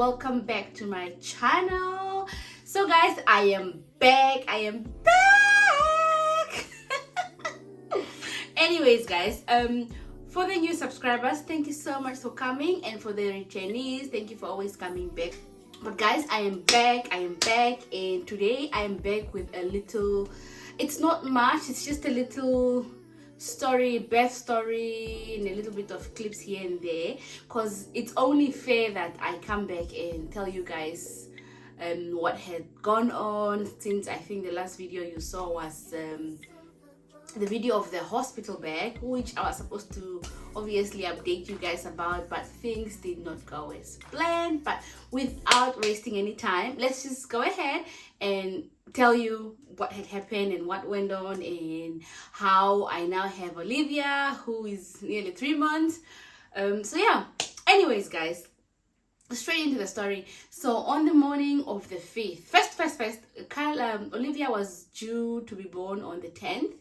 welcome back to my channel. So guys, I am back. Anyways guys, for the new subscribers, thank you so much for coming, and for the returnees, thank you for always coming back. But guys, I am back, and today I am back with a little, it's not much, it's just a little story, birth story, and a little bit of clips here and there, because it's only fair that I come back and tell you guys what had gone on since I think the last video you saw was the video of the hospital bag, which I was supposed to obviously update you guys about, but things did not go as planned. But without wasting any time, let's just go ahead and tell you what had happened and what went on, and how I now have Olivia, who is nearly 3 months. So yeah, anyways guys, straight into the story. So on the morning of the 5th, Olivia was due to be born on the 10th,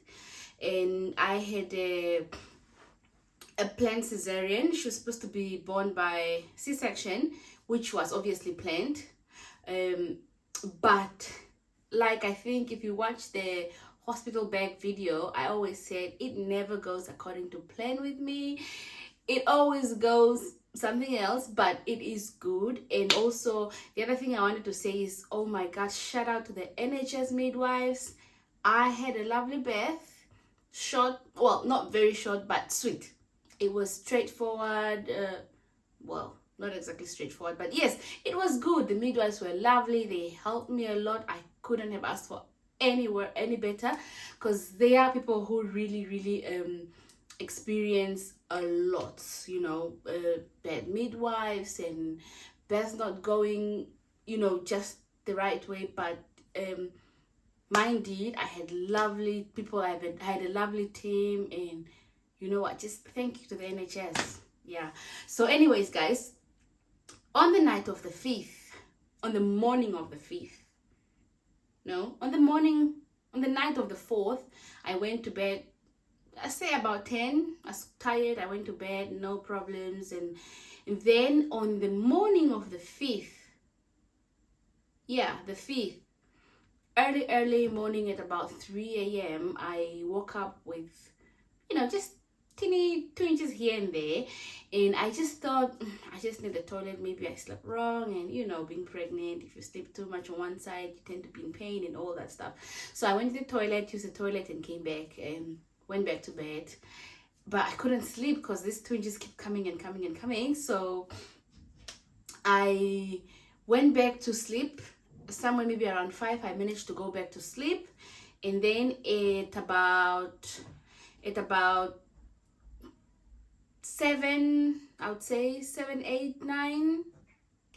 and I had a planned cesarean. She was supposed to be born by C-section, which was obviously planned, but like, I think if you watch the hospital bag video, I always said it never goes according to plan with me. It always goes something else, but it is good. And also the other thing I wanted to say is, oh my god, shout out to the NHS midwives. I had a lovely birth. Short, well, not very short, but sweet. It was straightforward, well, not exactly straightforward, but yes, it was good. The midwives were lovely. They helped me a lot. I couldn't have asked for any better, because they are people who really experience a lot, you know, bad midwives and births not going, you know, just the right way. But mine did. I had lovely people. I had a lovely team, and you know what, just thank you to the NHS. Yeah. So anyways guys, on the night of the 5th, on the morning of the 5th, no, on the night of the 4th, I went to bed, I say about 10. I was tired, I went to bed, no problems. And then on the morning of the 5th, yeah, the 5th, early morning at about 3 a.m, I woke up with, you know, just teeny twinges here and there, and I just thought, I just need the toilet. Maybe I slept wrong, and you know, being pregnant, if you sleep too much on one side, you tend to be in pain and all that stuff. So I went to the toilet, used the toilet, and came back and went back to bed. But I couldn't sleep because these twinges kept coming and coming and coming. So I went back to sleep. Somewhere maybe around 5, I managed to go back to sleep, and then at about 7, I would say 7, 8, 9,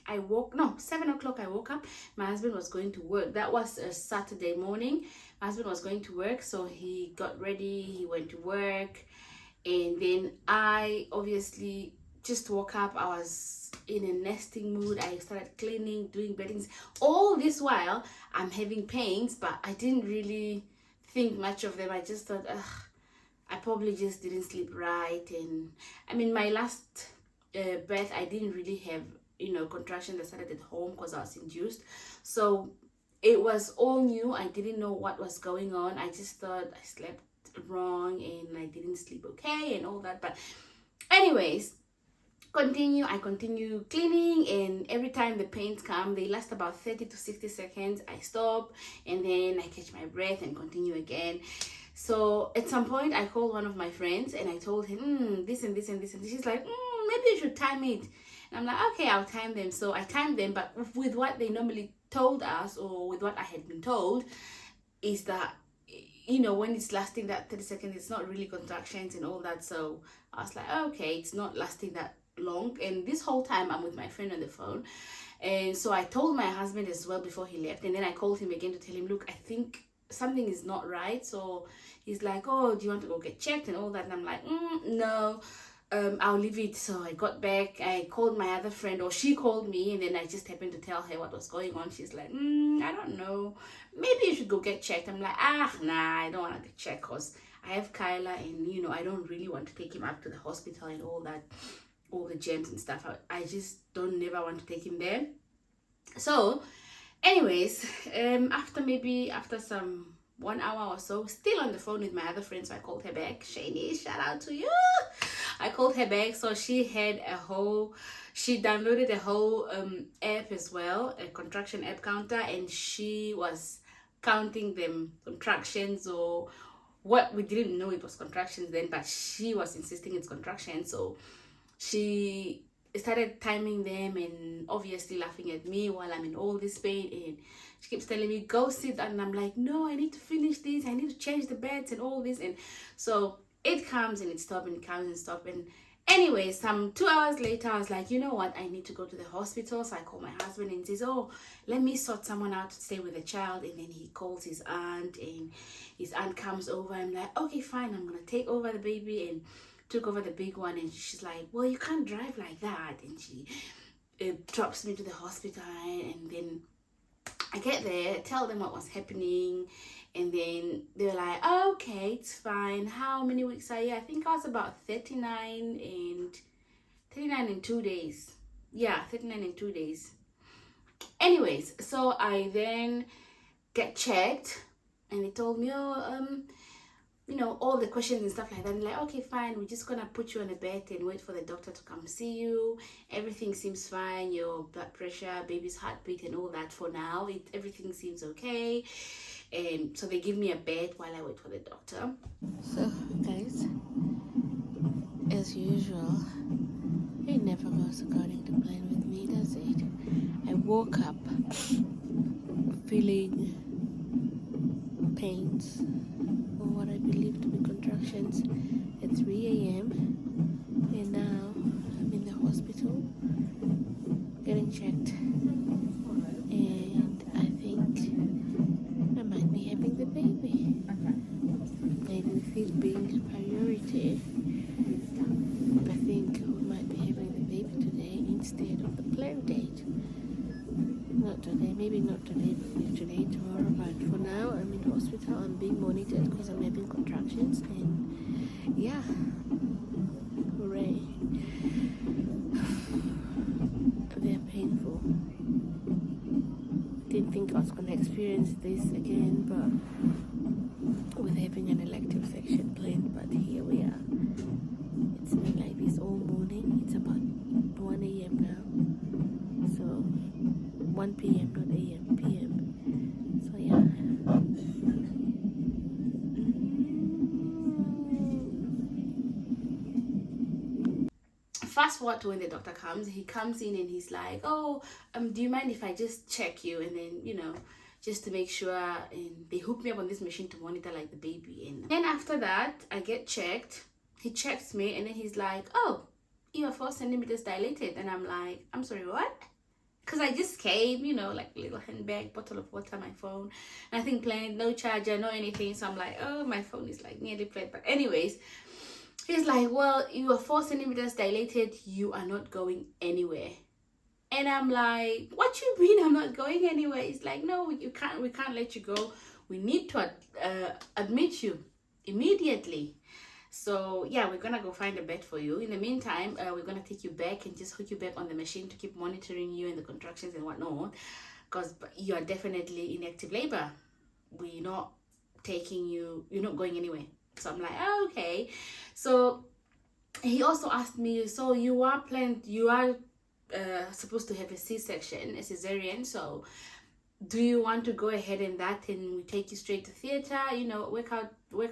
I woke, no, 7 o'clock I woke up. My husband was going to work. That was a Saturday morning. My husband was going to work, so he got ready, he went to work, and then I obviously just woke up. I was in a nesting mood. I started cleaning, doing beddings. All this while I'm having pains, but I didn't really think much of them. I just thought, I probably just didn't sleep right. And I mean, my last birth, I didn't really have, you know, contractions that started at home because I was induced. So it was all new. I didn't know what was going on. I just thought I slept wrong and I didn't sleep okay and all that. But anyways, I continue cleaning, and every time the pains come, they last about 30 to 60 seconds. I stop, and then I catch my breath and continue again. So at some point I called one of my friends and I told him, this and this and this and this. She's like, maybe you should time it. And I'm like, okay, I'll time them. So I timed them, but with what they normally told us, or with what I had been told, is that, you know, when it's lasting that 30 seconds, it's not really contractions and all that. So I was like, okay, it's not lasting that long. And this whole time I'm with my friend on the phone, and so I told my husband as well before he left, and then I called him again to tell him, look, I think something is not right. So he's like, oh, do you want to go get checked and all that? And I'm like, no, I'll leave it. So I got back, I called my other friend, or she called me, and then I just happened to tell her what was going on. She's like, I don't know, maybe you should go get checked. I'm like, nah, I don't want to get checked because I have Kyla, and you know, I don't really want to take him up to the hospital and all that. all the germs and stuff. I just don't never want to take him there. So anyways, after some 1 hour or so, still on the phone with my other friend, so I called her back. Shani, shout out to you. I called her back. So she downloaded a whole app as well, a contraction app counter, and she was counting them contractions, or what, we didn't know it was contractions then, but she was insisting it's contractions. So she started timing them and obviously laughing at me while I'm in all this pain, and she keeps telling me, go sit down, and I'm like, no, I need to finish this, I need to change the beds and all this. And so it comes and it stops, and it comes and stops. And anyway, some 2 hours later, I was like, you know what, I need to go to the hospital. So I call my husband and says, oh, let me sort someone out to stay with the child. And then he calls his aunt, and his aunt comes over. I'm like, okay, fine, I'm gonna take over the baby. And took over the big one. And she's like, well, you can't drive like that. And she drops me to the hospital. And then I get there, tell them what was happening, and then they were like, oh, okay, it's fine. How many weeks are you? I think I was about 39 and 2 days. Yeah, 39 and 2 days. Anyways, so I then get checked, and they told me, oh, you know, all the questions and stuff like that. And like, okay, fine, we're just gonna put you on a bed and wait for the doctor to come see you. Everything seems fine, your blood pressure, baby's heartbeat and all that. For now, everything seems okay. And so they give me a bed while I wait for the doctor. So guys, as usual, it never goes according to plan with me, does it? I woke up feeling pains, or what I believe to be contractions, at 3 a.m. and now I'm in the hospital getting checked, and I think I might be having the baby. And with it being priority, I think we might be having the baby today instead of the planned date. Not today, maybe not today, but maybe today, tomorrow. But for now, I'm in hospital. I'm being monitored because I'm having contractions, and yeah, hooray. They're painful. Didn't think I was going to experience this again, but with having an elective section planned, but here we are. It's been like this all morning. It's about 1 a.m. now. So 1 p.m., not a.m., p.m. So yeah. Fast forward to when the doctor comes. He comes in and he's like, oh, do you mind if I just check you? And then, you know, just to make sure. And they hook me up on this machine to monitor like the baby. And then after that, I get checked. He checks me, and then he's like, oh, you are 4 centimeters dilated. And I'm like, I'm sorry, what? Because I just came, you know, like a little handbag, bottle of water, my phone, nothing planned, no charger, no anything. So I'm like, oh, my phone is like nearly played. But anyways, he's like, well, you are 4 centimeters dilated, you are not going anywhere. And I'm like, what you mean I'm not going anywhere? He's like, no, we can't let you go. We need to admit you immediately. So yeah, we're gonna go find a bed for you. In the meantime, we're gonna take you back and just hook you back on the machine to keep monitoring you and the contractions and whatnot, because you are definitely in active labor. We're not taking you, you're not going anywhere. So I'm like, oh, okay. So he also asked me, so you are supposed to have a C-section, a cesarean, so do you want to go ahead in that, and we take you straight to theater, you know, work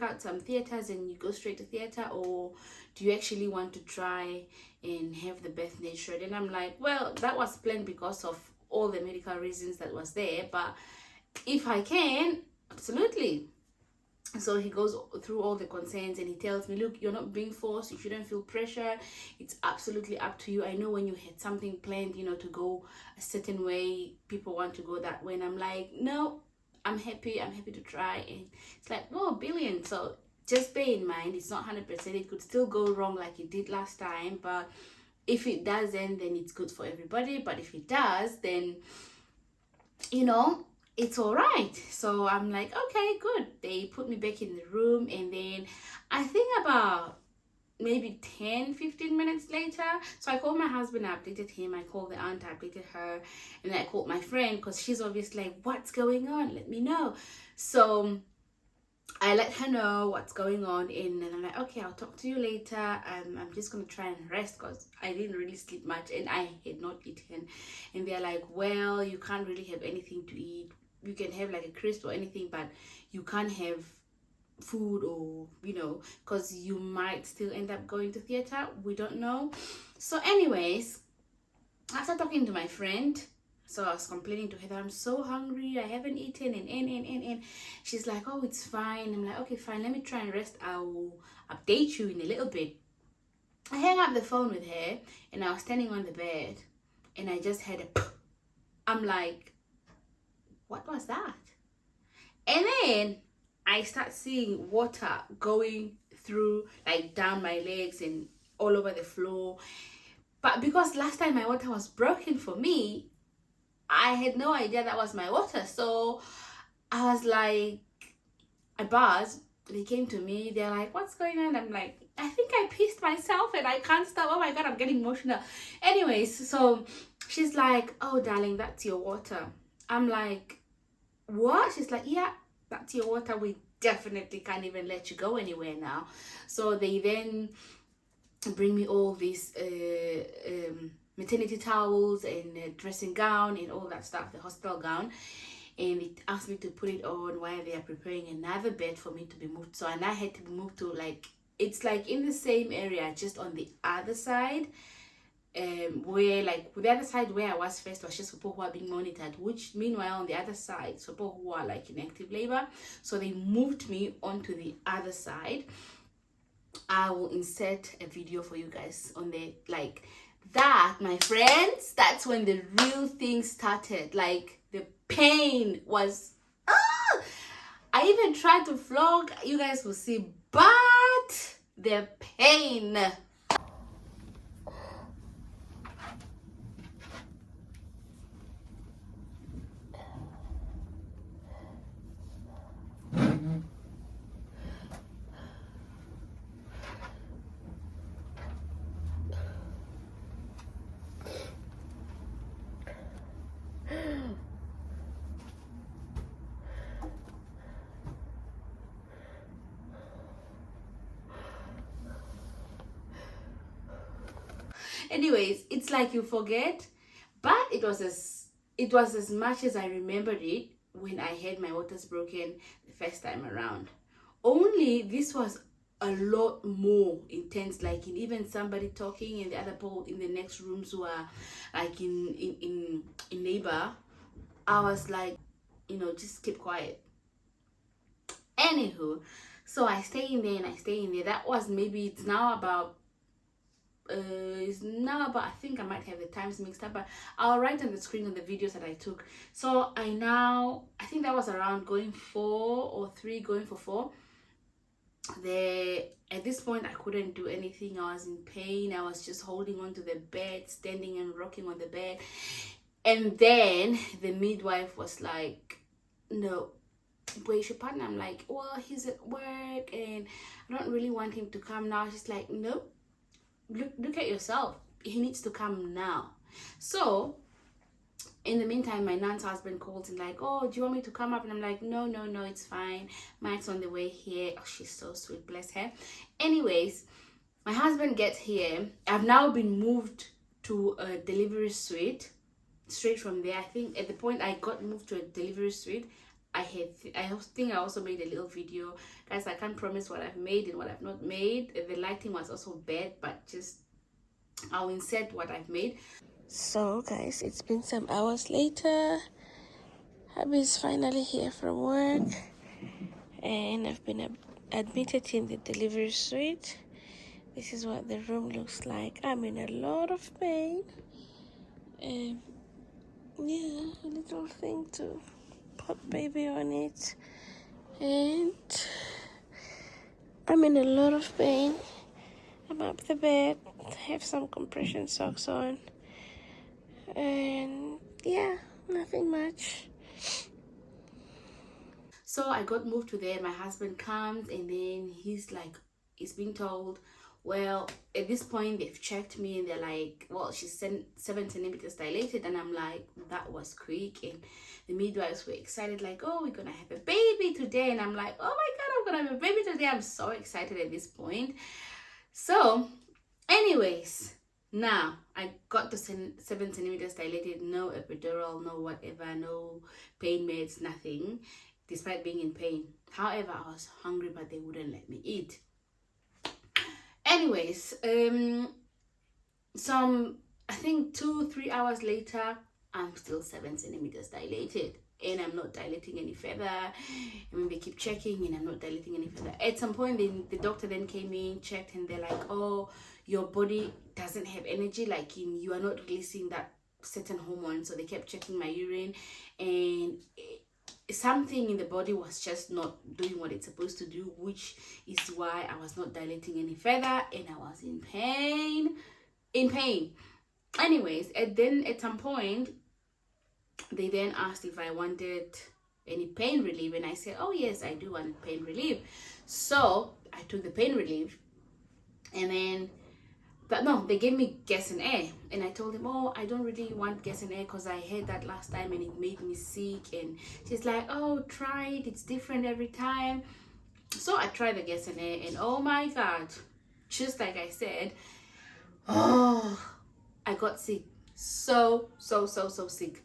out some theaters and you go straight to theater, or do you actually want to try and have the birth natural? And I'm like, well, that was planned because of all the medical reasons that was there, but if I can, absolutely. So he goes through all the concerns and he tells me, look, you're not being forced, you shouldn't feel pressure, it's absolutely up to you. I know when you had something planned, you know, to go a certain way, people want to go that way, and I'm like, no, I'm happy to try. And it's like, oh, billion. So just bear in mind, it's not 100%, it could still go wrong like it did last time, but if it doesn't, then it's good for everybody. But if it does, then, you know, it's all right. So I'm like, okay, good. They put me back in the room, and then I think about maybe 10-15 minutes later. So I called my husband, I updated him, I called the aunt, I updated her, and then I called my friend because she's obviously like, what's going on, let me know. So I let her know what's going on, and I'm like, okay, I'll talk to you later. I'm just gonna try and rest because I didn't really sleep much and I had not eaten. And they're like, well, you can't really have anything to eat. You can have like a crisp or anything, but you can't have food, or because you might still end up going to theater. We don't know. So anyways, after talking to my friend, so I was complaining to her that I'm so hungry, I haven't eaten, and she's like, oh, it's fine. I'm like, okay, fine, let me try and rest. I will update you in a little bit. I hang up the phone with her, and I was standing on the bed, and I just had a I'm like, what was that? And then I start seeing water going through, like, down my legs and all over the floor. But because last time my water was broken for me, I had no idea that was my water. So I was like, I buzzed. They came to me. They're like, what's going on? I'm like, I think I pissed myself and I can't stop. Oh my God, I'm getting emotional. Anyways, so she's like, oh, darling, that's your water. I'm like, what? She's like, yeah, that's your water. We definitely can't even let you go anywhere now. So they then bring me all these maternity towels and a dressing gown and all that stuff, the hospital gown, and it asked me to put it on while they are preparing another bed for me to be moved. So, and I had to be moved to, like, it's like in the same area, just on the other side, where, like, the other side where I was first was just for people who are being monitored, which meanwhile on the other side, so people who are like in active labor. So they moved me onto the other side. I will insert a video for you guys on the, like, that, my friends, that's when the real thing started. Like, the pain was, I even tried to vlog, you guys will see, but the pain. Anyways, it's like you forget, but it was as much as I remembered it when I had my waters broken the first time around. Only this was a lot more intense, like in even somebody talking and the other people in the next rooms who are like in labor. I was like, just keep quiet. Anywho, so I stay in there and I stay in there. That was maybe, it's now about I think I might have the times mixed up, but I'll write on the screen on the videos that I took. So I think that was around going 4 or 3, going for 4. At this point I couldn't do anything. I was in pain. I was just holding on to the bed, standing and rocking on the bed. And then the midwife was like, no, where's your partner? I'm like, well, he's at work and I don't really want him to come now. She's like, no, look at yourself, he needs to come now. So in the meantime, my nan's husband calls and like, oh, do you want me to come up? And I'm like, no, it's fine, Mike's on the way here. Oh, she's so sweet, bless her. Anyways, my husband gets here. I've now been moved to a delivery suite. Straight from there, I think at the point I got moved to a delivery suite, I think I also made a little video. Guys, I can't promise what I've made and what I've not made. The lighting was also bad, but just I'll insert what I've made. So guys, it's been some hours later. Hubby's finally here from work, and I've been admitted in the delivery suite. This is what the room looks like. I'm in a lot of pain. Yeah, a little thing to put baby on it, and I'm in a lot of pain. I'm up the bed, have some compression socks on, and yeah, nothing much. So I got moved to there. My husband comes and then he's being told, Well, at this point, they've checked me and they're like, well, she's 7 centimeters dilated. And I'm like, that was quick. And the midwives were excited, like, oh, we're going to have a baby today. And I'm like, oh my God, I'm going to have a baby today. I'm so excited at this point. So, anyways, now I got to 7 centimeters dilated, no epidural, no whatever, no pain meds, nothing, despite being in pain. However, I was hungry, but they wouldn't let me eat. Anyways, I think 2-3 hours later, I'm still 7 centimeters dilated, and I'm not dilating any further. I mean, they keep checking and I'm not dilating any further. At some point, the doctor then came in, checked, and they're like, oh, your body doesn't have energy, like you are not releasing that certain hormone. So they kept checking my urine, and something in the body was just not doing what it's supposed to do, which is why I was not dilating any further, and I was in pain. Anyways, at some point, they then asked if I wanted any pain relief, and I said, oh yes, I do want pain relief. So I took the pain relief, and then they gave me gas and air, and I told them, oh, I don't really want gas and air because I had that last time and it made me sick. And she's like, oh, try it, it's different every time. So I tried the gas and air, and oh my God, just like I said, oh, I got sick. So sick.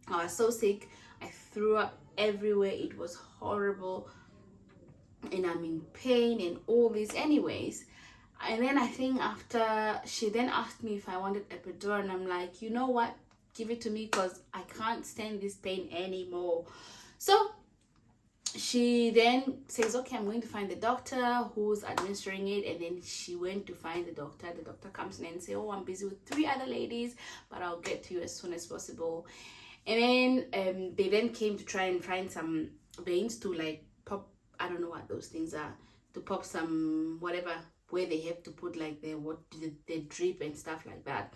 I was so sick. I threw up everywhere. It was horrible, and I'm in pain and all this. Anyways, and then I think after she then asked me if I wanted epidural, and I'm like, you know what, give it to me because I can't stand this pain anymore. So she then says, okay, I'm going to find the doctor who's administering it. And then she went to find the doctor. The doctor comes in and says, oh, I'm busy with 3 other ladies, but I'll get to you as soon as possible. And then they then came to try and find some veins to like pop, I don't know what those things are, to pop some whatever, where they have to put like the drip and stuff like that,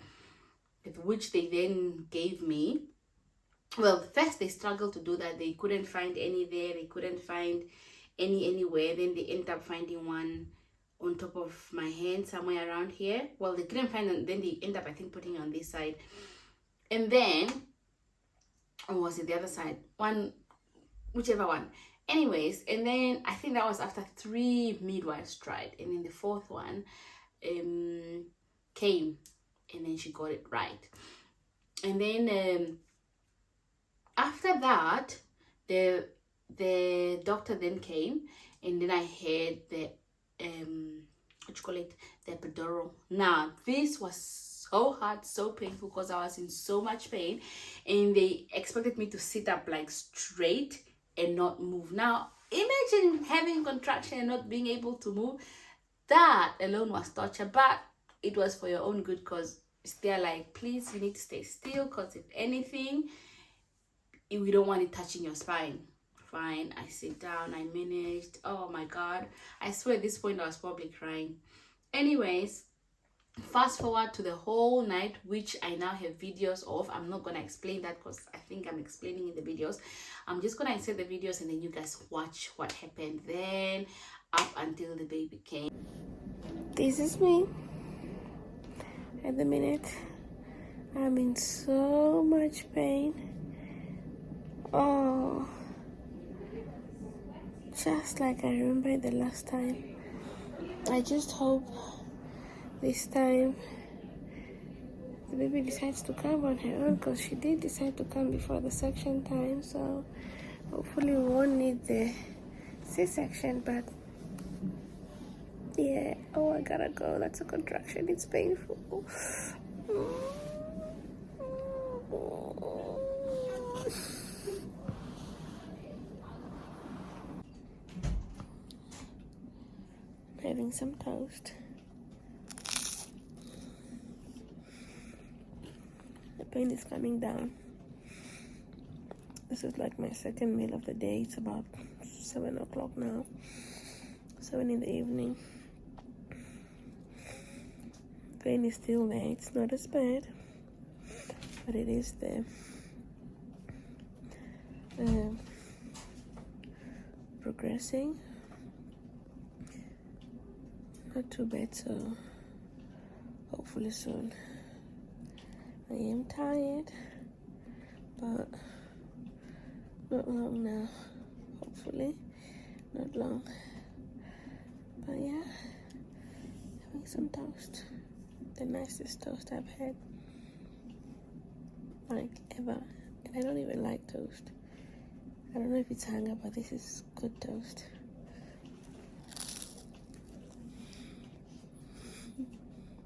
which they then gave me. Well, first they struggled to do that. They couldn't find any there. They couldn't find any anywhere. Then they ended up finding one on top of my hand somewhere around here. Well, they couldn't find it. Then they ended up, I think, putting it on this side. And then, or was it the other side? One, whichever one. Anyways, and then I think that was after 3 midwives tried. And then the 4th one came, and then she got it right. And then after that, the doctor then came, and then I had the the epidural. Now this was so hard, so painful, because I was in so much pain, and they expected me to sit up like straight and not move. Now imagine having contraction and not being able to move. That alone was torture, but it was for your own good, because they're like, please, you need to stay still, because if anything, we don't want it touching your spine. Fine, I sit down, I managed. Oh my God, I swear at this point I was probably crying. Anyways, fast forward to the whole night, which I now have videos of. I'm not gonna explain that because I think I'm explaining in the videos. I'm just gonna insert the videos, and then you guys watch what happened then up until the baby came. This is me at the minute. I'm in so much pain. Oh, just like I remember the last time. I just hope this time the baby decides to come on her own, because she did decide to come before the section time. So hopefully we won't need the C-section, but yeah. Oh, I gotta go. That's a contraction. It's painful. Having some toast. The pain is coming down. This is like my second meal of the day. It's about 7 o'clock now. 7 in the evening. Pain is still there. It's not as bad, but it is there. Progressing. Not too bad, so hopefully soon. I am tired, but not long now. Hopefully, not long. But yeah, having some toast. The nicest toast I've had, like, ever. And I don't even like toast. I don't know if it's hunger, but this is good toast.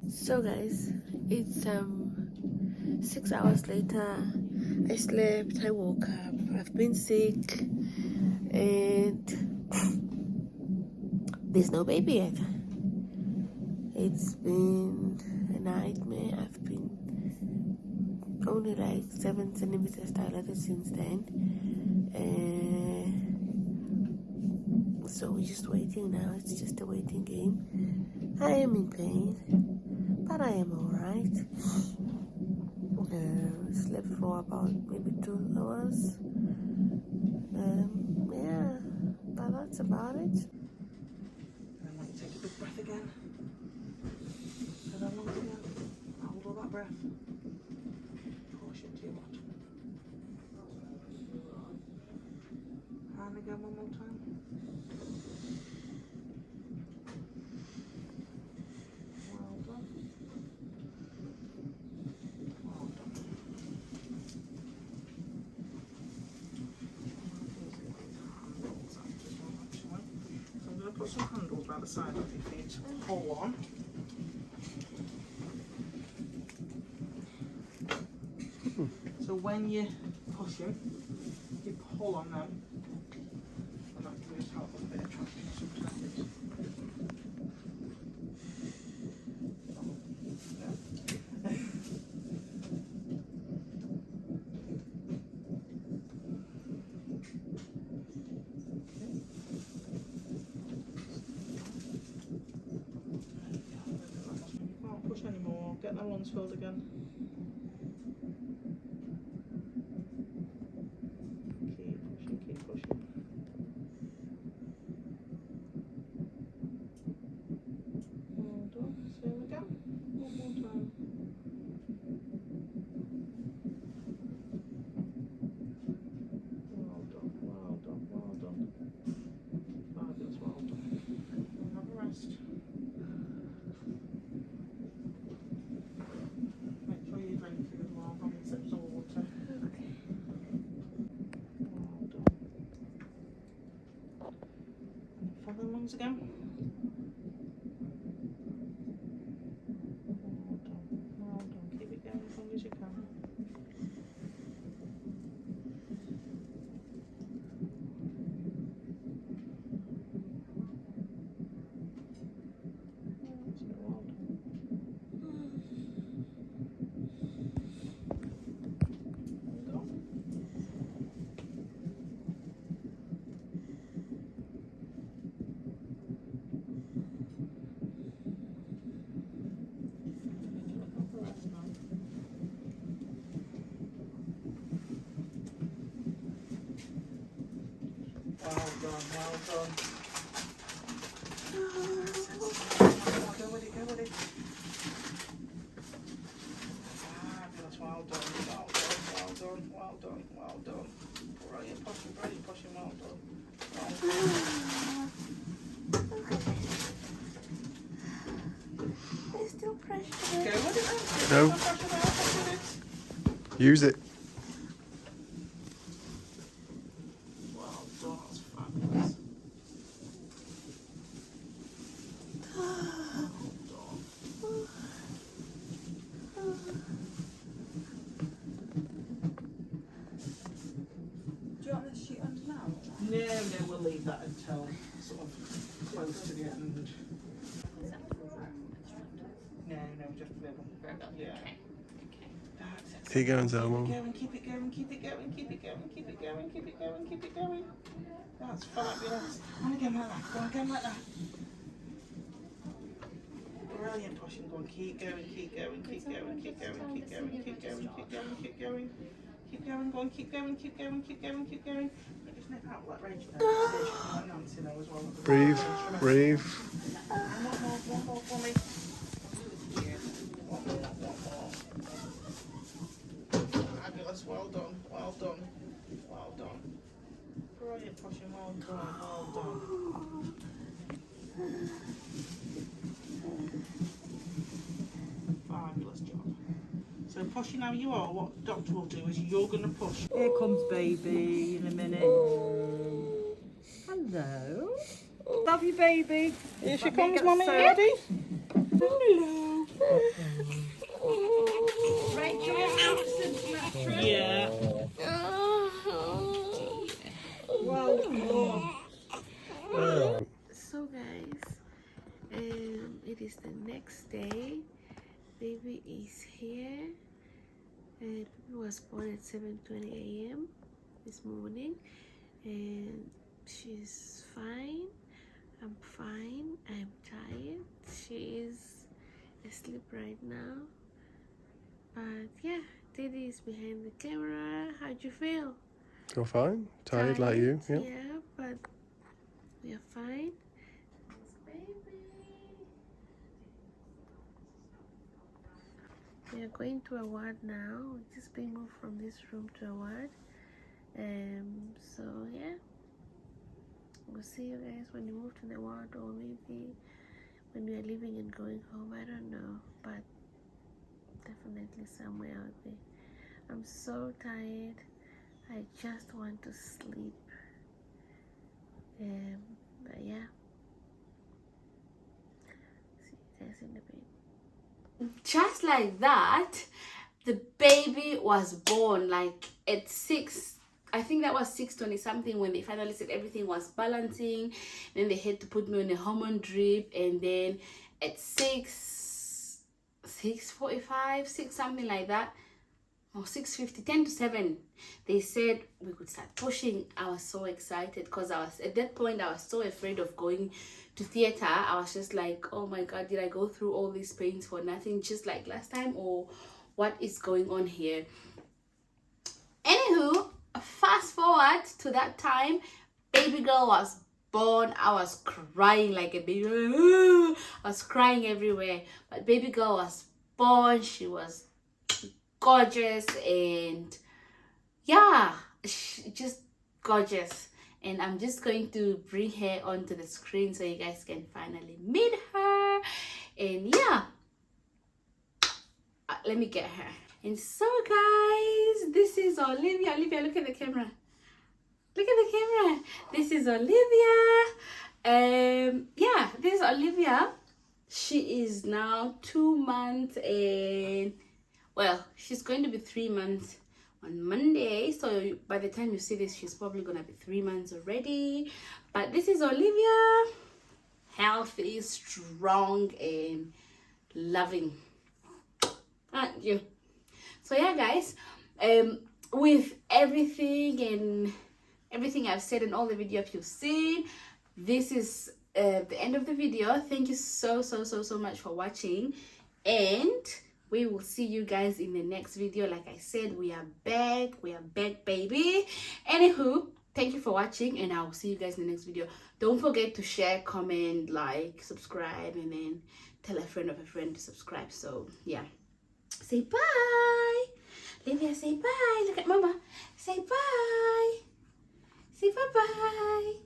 So guys, it's 6 hours later. I slept, I woke up, I've been sick, and there's no baby yet. It's been a nightmare. I've been only like 7 centimeters dilated since then. So we're just waiting now. It's just a waiting game. I am in pain, but I am alright. Slept for about maybe 2 hours. Yeah, but that's about it. And then take a big breath again. And then lungs again. Hold all that breath. Push into your bottom. And again one more time. Well done. Well done. So I'm going to put some handles by the side of your feet to pull on. So when you're pushing, you pull on them, and that can just help with a bit of traction sometimes. You can't push anymore. Get them lungs filled again. Keep pushing. Well done. Same again. One more time. Well done, well done, well done. Fabulous, well done. And have a rest. Make sure you drink as well. Have a sips of water. Okay. Well done. And fill the lungs again. Well done, well done. Keep it going as long as you can. That's it, well done. Well done. Have a rest now. Well done, well done. Go with it, go with it. Fabulous, well done, well done, well done, well done, well done. Brilliant pushing, well done. Well done. There's still pressure. Go with it then. No. Go with it. Use it. Well done, that's fabulous. Well done. Do you want this sheet under now? No, we'll leave that until sort of close to the end. No, just verbal. Yeah. That's it. Keep going, Zelma. Keep it going, keep it going, keep it going, keep it going, keep it going, keep it going. That's fabulous. And again like that, go again like that. Brilliant pushing, go on, keep going, keep going, keep going, keep going, keep going, keep going, keep going, keep going. Keep going, go on, keep going, keep going, keep going, keep going. Just nip out like Rachel now. Like Nancy now as well. Breathe, breathe. And one more. well done. Brilliant, Poshing, well done, well done. Fabulous job. So Poshy, now you are, what doctor will do is you're going to push. Here comes baby in a minute. Hello. Love you, baby. Here she comes, Mummy. Ready? Hello. Rachel, yeah. Well done. So guys, it is the next day. Baby is here. Baby was born at 7:20 a.m. this morning, and she's fine. I'm fine. I'm tired. She is asleep right now. But yeah, Diddy is behind the camera. How'd you feel? You're fine? Tired like you? Yeah. Yeah, but we are fine. Baby. We are going to a ward now. We're just being moved from this room to a ward. So yeah, we'll see you guys when you move to the ward, or maybe when we are leaving and going home. I don't know, but definitely somewhere out there. I'm so tired. I just want to sleep. But yeah, see you guys in the bed. Just like that, the baby was born. Like at 6, I think that was 6:20 something, when they finally said everything was balancing. Then they had to put me on a hormone drip, and then at 6:45, 6 something like that, or 6:50, 10 to 7, they said we could start pushing. I was so excited because I was, at that point, I was so afraid of going to theater. I was just like, oh my god, did I go through all these pains for nothing, just like last time, or what is going on here? Anywho, fast forward to that time, baby girl was born. I was crying like a baby. I was crying everywhere, but baby girl was born. She was gorgeous, and yeah, just gorgeous. And I'm just going to bring her onto the screen so you guys can finally meet her. And yeah, let me get her. And so guys, this is Olivia. Olivia, look at the camera. Look at the camera. This is Olivia. Yeah, this is Olivia. She is now 2 months, and well, she's going to be 3 months on Monday. So by the time you see this, she's probably gonna be 3 months already. But this is Olivia, healthy, strong, and loving, aren't you? So yeah guys, with everything I've said and all the videos you've seen, this is the end of the video. Thank you so much for watching, and we will see you guys in the next video. Like I said, we are back baby. Anywho, thank you for watching, and I will see you guys in the next video. Don't forget to share, comment, like, subscribe, and then tell a friend of a friend to subscribe. So yeah, say bye. Olivia, say bye. Look at mama. Say bye. Say bye-bye.